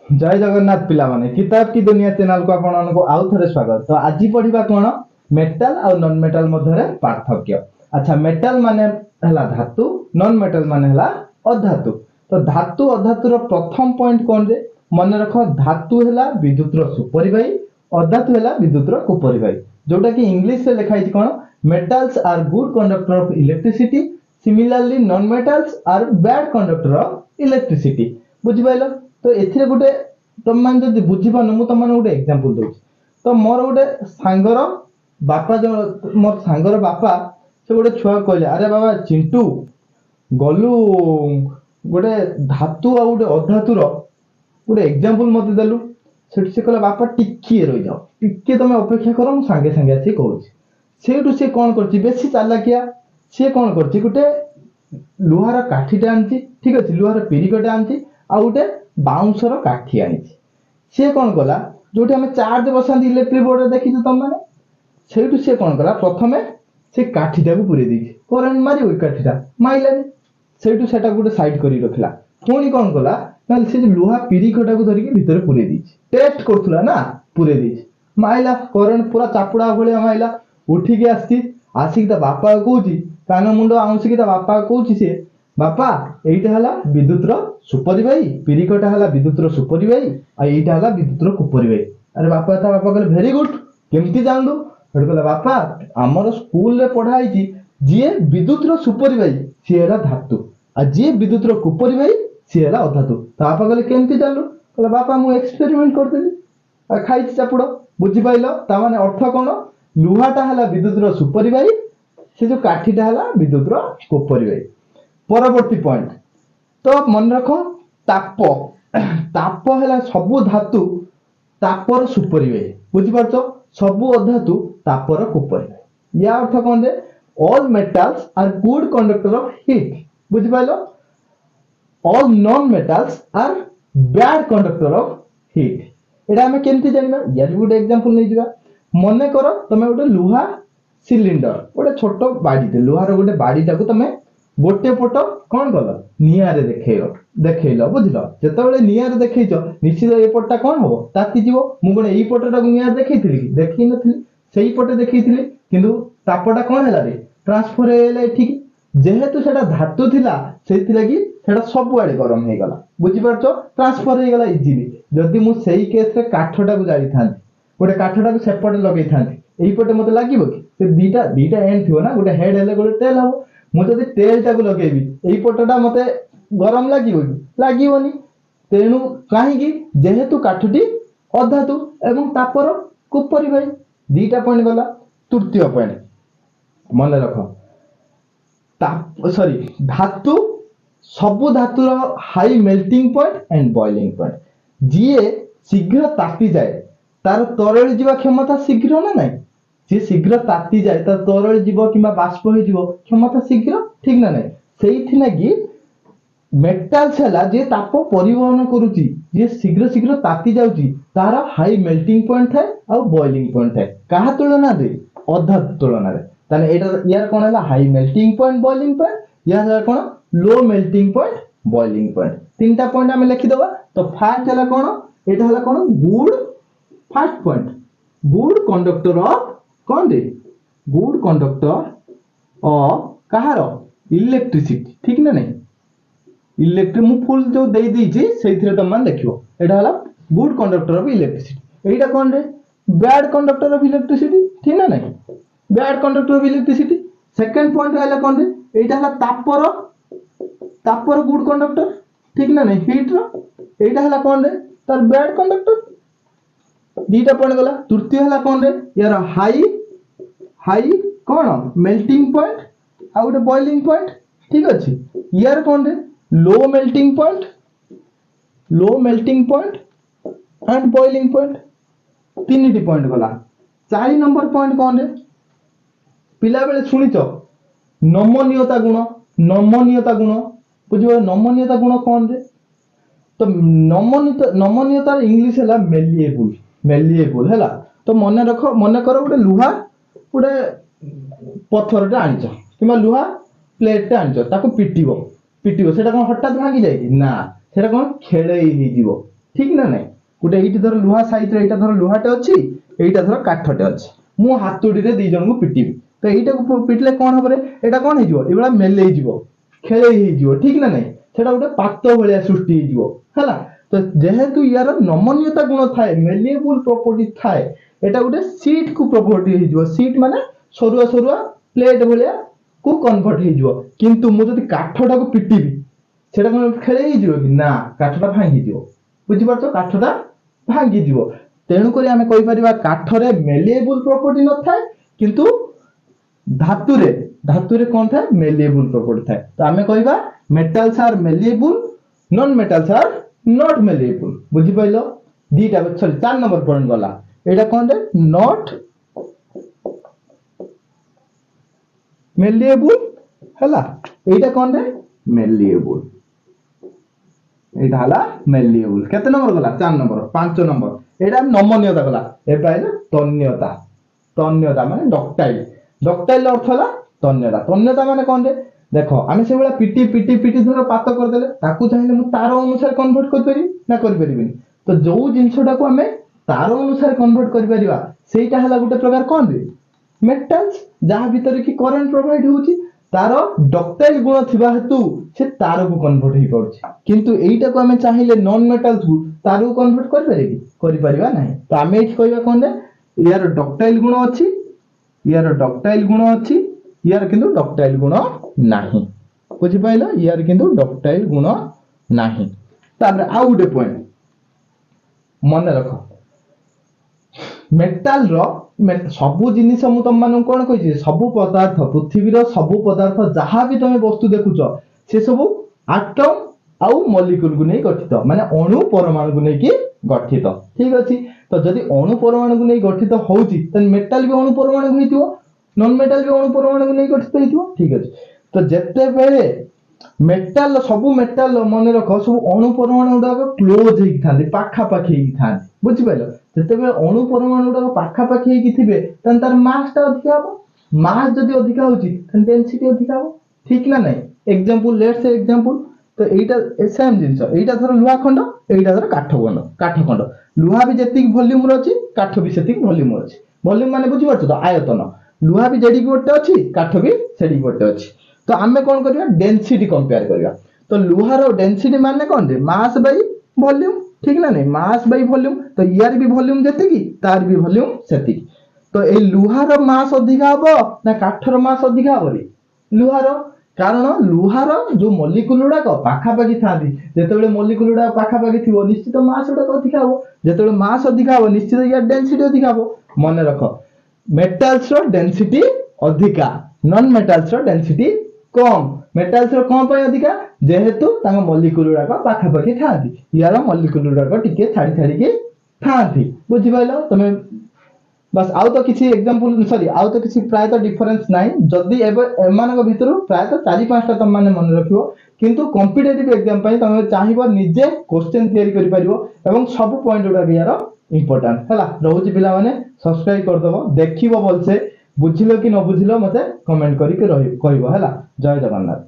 जय जगन्नाथ पिला माने किताब की दुनिया चैनल को आपण को आउ थरे स्वागत। तो आज पढ़िबा कोन मेटल और नॉन मेटल मध्य पार्थक्य। अच्छा, मेटल माने हला धातु, नॉन मेटल माने हला अधातु। तो धातु अधातुर प्रथम पॉइंट कोन रे मन रखो, धातु हला विद्युतर सुपरिवाही, अधातु हला विद्युतर कुपरिवाही। जोटा कि इंग्लिश से लिखा है कोन, metals are good conductor of electricity, similarly non metals are bad conductor of electricity. बुझि पाइलो? तो एथिरे गुटे तुम मान जदि बुझी पानो मु तुम गोटे एग्जांपल दउछि। तो मोर गोटे सांगर बापा, जो मोर सांगर बापा से गोटे छुआ कहले, अरे बाबा चिंटू गलु गोटे धातु आ गोटे अधातुर गोटे एग्जांपल मते देलु। सेठी से कहला, बापा टिके रहि जाओ, टिके तुम अपेक्षा करो, मु संगे संगे आसी कहूछि। सेठु से कोन करछि, बेसी चालाकिया से कोन करछि, गोटे लुहार काठीटे आनछि, ठीक अछि, लुहार पिरिकटे आनछि आ गोटे बाउंसर काठी आनिछि। से कोन कला, जोठी हमें चार्ज बसांती इलेक्ट्रिक बोर्ड रे देखिছো तुम माने, सेठु से कोन कला, प्रथमे से काठीटा को पुरे देछि, करंट मारियो काठीटा माइलानी, सेठु सेटा गोटे साइड करी रखला। पुणी कोन कला ना, से लुहा पिरिकटा को धरिके भितर पुरे देछि, टेस्ट करथुला ना, पुरे देछि, माइला करंट पूरा चापुडा भलिया माइला। उठिके आसी ता बापा कहूछि, कान मुंड आउंसी ता बापा कहूछि, से बापा एइटा हला विद्युतर सुपरिवाही, पिरिकटा हला विद्युतर सुपरिवाही, आ एइटा हला विद्युतर कुपरिवाही। अरे बापा, ता बापा कहले वेरी गुड, केमती जानलु? हेड कहला, बापा हमर स्कूल रे पढ़ाई छि, जे विद्युतर सुपरिवाही से हला धातु, आ जे विद्युतर कुपरिवाही से हला अधातु। ता बापा कहले केमती जानलु? कहला, बापा मु एक्सपेरिमेंट करतेली आ खाइछि चापुड़। बुझि पाइलो? ता माने अर्थ कोन, लुहाटा हला विद्युतर सुपरिवाही, से जो काठीटा हला विद्युतर कुपरिवाही। परवर्ती पॉइंट, तो मन रख, ताप ताप है सबु धातु तापर सुपरिवाही। बुझी पारछ? सबु अधातु तापर कुपरिवाही। या अर्थ कौन रे, all metals are good conductor of heat. बुझी पाइलो? All non metals are bad conductor of heat. एटा हमें केमती जानबा, या गुड एग्जांपल नै जिबा। मने करो तमे गोटे लुहा सिलिंडर, गोटे छोट बाड़ीटे, लुहार गोटे बाड़ीटा को तमे गोटे पट कौन कल, निआरे देखैल। बुझल? जेतेबेले निआरे देखैछ, निश्चित ए पटटा कौन हबो, ताती जीवो। मु कोन एई पटटा को निआरे देखैथिली कि? देखै नथिली, सेई पटे देखैथिली, किंतु तापटा कौन हैला रे, ट्रांसफर हैला ठीक। जेहेतु सेटा धातु थिला, सेति लागि सेटा सब आडे गरम हे गला। बुझि पारछ? ट्रांसफर हे गला इजीली। जदि मु सेई केस रे काठटा को जाई थांती, गोटे काठटा को सेपटे लगै थांती, एई पटे मते लागिबो कि? से दीटा एंड थिबो ना, गोटे हेड हेले गोटे टेल हबो। मु जदि टेल टाको लगेबी, एई पटटा मते गरम लागिबो कि? लागिबोनी। तेणु काहेकि, जेहेतु काठटी अधातु एवं तापर कुपरिवाही। दीटा पॉइंट गला। तृतीय पॉइंट मन रख, धातु सबु धातुर high melting point and boiling point. जीए शीघ्र ताती जाए, तार तरल जीवा क्षमता शीघ्र ना नहीं, जे शीघ्र ताती जाए तार तरल जीव किंबा बाष्प हो जीव क्षमता शीघ्र, ठीक ना नहीं। सेइथि लागि मेटल्स हला जे ताप परिवहन करूची, जे शीघ्र शीघ्र ताती जाउची, तार हाई मेल्टिंग पॉइंट थाए आ बॉइलिंग पॉइंट थाए। काहा तुलना रे? अधातु तुलना रे। ताने एटा यार कोन हला, high melting point boiling point, यार कोन low melting point boiling point. तीनटा पॉइंट हम लिखि दबा। तो फर्स्ट हला कोन, एटा हला कोन, good, first point good conductor of कौन रे, गुड कंडक्टर ऑफ कहार, इलेक्ट्रिसिटी, ठीक ना नहीं। इलेक्ट्रिक मु फुल जो दे दीची सेइथिरे तुम मान देखियो, एटा हला गुड कंडक्टर ऑफ इलेक्ट्रिसिटी। एटा कौन रे, बैड कंडक्टर ऑफ इलेक्ट्रिसिटी, ठीक ना नहीं, bad conductor of electricity. Second point हला कौन रे, एटा हला तापर गुड कंडक्टर, ठीक ना नहीं, हीट रो। एटा हला कौन रे, तार बैड कंडक्टर। दीटा पॉइंट गला। तृतीय हला कौन रे, यार हाई कौन मेल्टिंग पॉइंट आ गोटे बॉइलिंग पॉइंट, ठीक अछि। यार कौन रे, लो melting point and boiling point. तीन टी पॉइंट गला। 4 नंबर पॉइंट कौन रे, पिला बेले सुनिच, नमनीयता गुण। बुझिबो, नमनीयता गुण कौन रे? तो नमनीयता इंग्लिश हला मेलिएबल हैला। तो मन रख, मन कर गोटे लुहा गोटे पत्थरटे आनिच किंबा लुहा प्लेटटे आनिच, ताको पिटिबो, सेटा कोन हठात भांगी जाय कि ना, सेटा कोन खेळेई हे जीवो, ठीक ना नहीं गोटे एइटी धर लुहा साइज रे एटा धर लुहाटे अछि एइटा धर काठटे अछि मु हातुडी रे दी जन को पिटिबी तो एइटा को पिटले कोन हबरे एटा कोन हे जिवो एबला मेले जिवो खेले हे जिवो ठीक ना नहीं सेटा गोटे पात भलिया सृष्टि हे जिवो हला तो जेहेतु यार नमनीयता गुण थाए मेलेबल प्रॉपर्टी थाए एटा गोटे सीट को प्रॉपर्टी हे जिवो सीट माने सरुआ सरुआ प्लेट भलिया को कन्वर्ट हे जिवो किंतु मु जदी काठटा को पिटिबी सेटा कोन खेले हे जिवो कि ना काठटा भांगी जिवो बुझि पारछो काठटा भांगी जिवो तेणु करी आमे कहि परिबा काठरे मेलेबल प्रॉपर्टी न थाए किंतु धातुरे कोन थाए मेलेबल प्रॉपर्टी थाए तो आमे कहिबा metals are malleable non metals are not malleable बुझि पाइलो दीटा सॉरी 4 नंबर पॉइंट गला एटा कोन रे नॉट मेलेबल हला एटा कोन रे मेलेबल एटा हला मेलेबल केते नंबर गला 4 नंबर 5 नंबर एटा नमनीयता गला ए पाइले तन्यता माने डक्टाइल अर्थ हला तन्यता माने कोन रे देखो आमे से बेला पिटी धर पात कर देले ताकू चाहिले मु तार अनुसार कन्वर्ट कर परि ना कर परिबिनी तो जो जिंसटा को आमे तार अनुसार कन्वर्ट कर परिबा सेटा हला गुटे प्रकार कोन रे मेटल्स जहा भीतर की करंट प्रोवाइड होउची तार डक्टाइल गुण थिबा हेतु से तार को कन्वर्ट ही पड़छ किंतु एइटा को आमे चाहिले नॉन मेटल्स को तार को कन्वर्ट कर परिबी करि परिबा नाही तो आमे एठी कहबा कोन रे यार डक्टाइल गुण अछि यार किंतु डक्टाइल गुण नाही बुझि पाइला यार किंतु डक्टाइल गुण नाही तापर आ गुटे पॉइंट मन रखो मेटल रो सबु जिनिस मु तुम मानन कोन कहिछि सबु पदार्थ पृथ्वी रो सबु पदार्थ जहा भी तमे वस्तु देखुछो से सबु एटम आउ मॉलिक्यूल को नै गठित माने अणु परमाणु को नै की गठित ठीक अछि तो जदी अणु परमाणु को नै गठित होउची त मेटल भी अणु परमाणु होइतिबो नॉन मेटल भी अणु परमाणु को नै गठित होइतिबो ठीक अछि तो जेते बेले मेटल सबु मेटल मन रखो सब अणु परमाणु गुडा क्लोज हेकि थांदे पाखा पाखी हेकि थांदे बुझि पाइलो जेते बेले अणु परमाणु गुडा पाखा पाखी हेकि थिबे तन तार मास ता अधिक हबो मास जदी अधिक होउची तन डेंसिटी अधिक हबो ठीक ना नै एग्जांपल लेट्स से एग्जांपल तो एटा सेम जिंस एटा धर लुहा खंड एटा धर काठ खंड लुहा भी जेतिक वॉल्यूम रो अछि काठ भी सेतिक वॉल्यूम रो अछि वॉल्यूम माने बुझि पाछो तो आयतन लुहा भी जेडी गोटे अछि काठ भी सेडी गोटे अछि तो आमे कोन करिया डेंसिटी कंपेयर करिया तो लुहा रो डेंसिटी माने कोन रे मास बाय वॉल्यूम ठीक ना नै मास बाय वॉल्यूम तो यार भी वॉल्यूम जेतिकी तार भी वॉल्यूम सेतिकी तो ए लुहा रो मास अधिक हबो ना काठ रो मास अधिक हबो रे लुहा रो कारण लुहार जो मॉलिक्यूल गुडा पाखा पाखी थांदी जेतेबेले मॉलिक्यूल गुडा पाखा पाखी थिबो निश्चित मास गुडा अधिक हबो जेतेबेले मास अधिक हबो निश्चित या डेंसिटी अधिक हबो मन रखो मेटल्स रो डेंसिटी अधिका नॉन मेटल्स रो डेंसिटी कम मेटल्स रो कम पय अधिका जेहेतु तांग मॉलिक्यूल गुडा पाखा पाखी थांदी यार मॉलिक्यूल गुडा टिके छाड़ी के थांदी बुझि पाइलो तमे बस आउ तो किसी एग्जांपल सॉरी आउ तो किसी प्राय तो डिफरेंस नाही जदी एबे एमानक भितरु प्राय तो 4-5 टा तम माने मन रखियो किंतु कॉम्पिटिटिव एग्जाम पय तमे चाहिबो निजे क्वेश्चन तयारी करि परिबो एवं सब पॉइंट गुडा भी यार इंपोर्टेंट हला रहउची पिला माने सब्सक्राइब कर दबो देखिबो बोलसे बुझिलो कि न बुझिलो मते कमेंट करि के कहइबो हला जय जगन्नाथ।